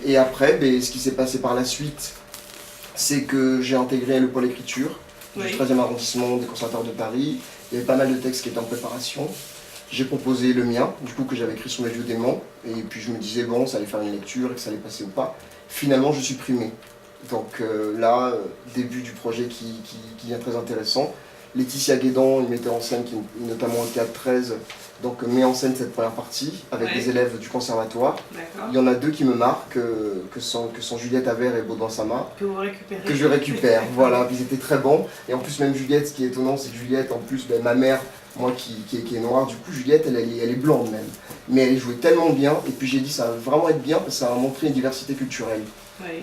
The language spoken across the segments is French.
Et après, ce qui s'est passé par la suite, c'est que j'ai intégré le pôle écriture du 13e arrondissement des conservateurs de Paris. Il y avait pas mal de textes qui étaient en préparation. J'ai proposé le mien, du coup, que j'avais écrit sur mes vieux démons. Et puis je me disais, bon, ça allait faire une lecture et que ça allait passer ou pas. Finalement, je suis primé. Donc là, début du projet qui devient très intéressant. Laetitia Guédan, une metteur en scène qui est notamment au Théâtre 13, donc met en scène cette première partie avec des élèves du conservatoire. Il y en a deux qui me marquent, que sont Juliette Avert et Baudouin Sama. Que vous récupérez. Que je récupère, voilà, ils étaient très bons. Et en plus même Juliette, ce qui est étonnant, c'est que Juliette, en plus, ma mère, moi qui est noire, du coup Juliette, elle est blonde même. Mais elle jouait tellement bien, et puis j'ai dit ça va vraiment être bien, parce que ça va montrer une diversité culturelle.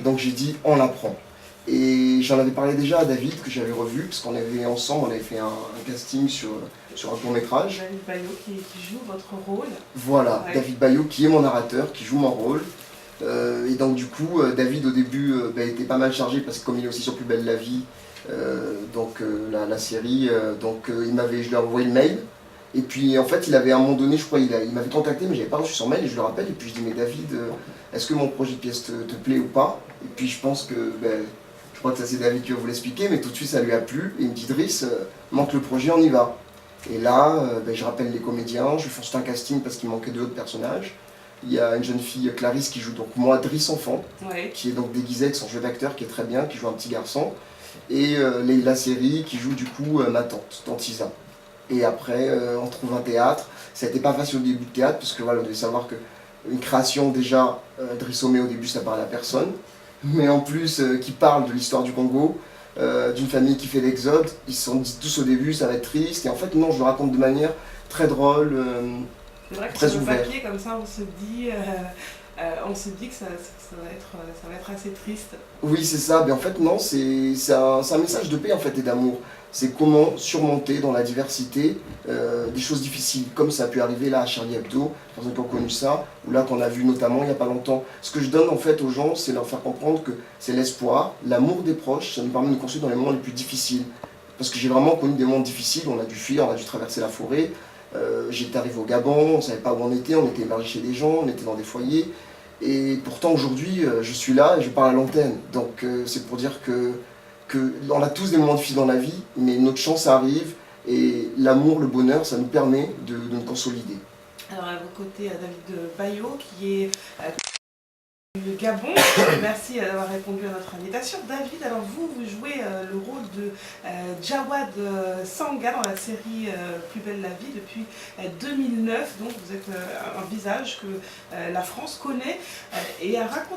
Donc j'ai dit, on l'apprend. Et j'en avais parlé déjà à David, que j'avais revu, parce qu'on avait ensemble, on avait fait un casting sur un court-métrage. David Bayot qui joue votre rôle. Voilà, David Bayot qui est mon narrateur, qui joue mon rôle. Et donc du coup, David au début était pas mal chargé, parce que comme il est aussi sur Plus belle la vie, la série, je lui ai envoyé le mail. Et puis en fait, il avait à un moment donné, je crois, il m'avait contacté, mais j'avais pas reçu son mail, et je le rappelle, et puis je dis, mais David, est-ce que mon projet de pièce te plaît ou pas? Et puis je pense que, je crois que ça c'est David qui va vous l'expliquer, mais tout de suite ça lui a plu, et il me dit, Driss, manque le projet, on y va. Et là, je rappelle les comédiens, je fonce un casting parce qu'il manquait d'autres personnages. Il y a une jeune fille, Clarisse, qui joue donc moi, Driss enfant, qui est donc déguisée avec son jeu d'acteur, qui est très bien, qui joue un petit garçon. Et la série qui joue du coup ma tante Isa. Et après, on trouve un théâtre. Ça n'était pas facile au début de théâtre, parce que voilà, on devait savoir qu'une création, déjà, Driss Homé, au début, ça parle à personne. Mais en plus, qui parle de l'histoire du Congo, d'une famille qui fait l'exode, ils se sont dit tous au début, ça va être triste. Et en fait, non, je le raconte de manière très drôle, c'est vrai que très sur le ouverte. papier, comme ça, on se dit que ça va être assez triste. Oui, c'est ça. Mais en fait, non, c'est un message de paix en fait, et d'amour. C'est comment surmonter dans la diversité des choses difficiles, comme ça a pu arriver là à Charlie Hebdo, pour ceux qui ont connu ça, ou là qu'on a vu notamment il n'y a pas longtemps. Ce que je donne en fait aux gens, c'est leur faire comprendre que c'est l'espoir, l'amour des proches, ça nous permet de nous construire dans les moments les plus difficiles. Parce que j'ai vraiment connu des moments difficiles, on a dû fuir, on a dû traverser la forêt. J'étais arrivé au Gabon, on ne savait pas où on était hébergé chez des gens, on était dans des foyers. Et pourtant aujourd'hui, je suis là et je parle à l'antenne. Donc c'est pour dire que on a tous des moments difficiles dans la vie, mais notre chance arrive et l'amour, le bonheur, ça nous permet de nous consolider. Alors à vos côtés, David Bayot qui est du Gabon. Merci d'avoir répondu à notre invitation. David, alors vous jouez le rôle de Jawad Sanga dans la série Plus belle la vie depuis 2009. Donc vous êtes un visage que la France connaît et a raconté.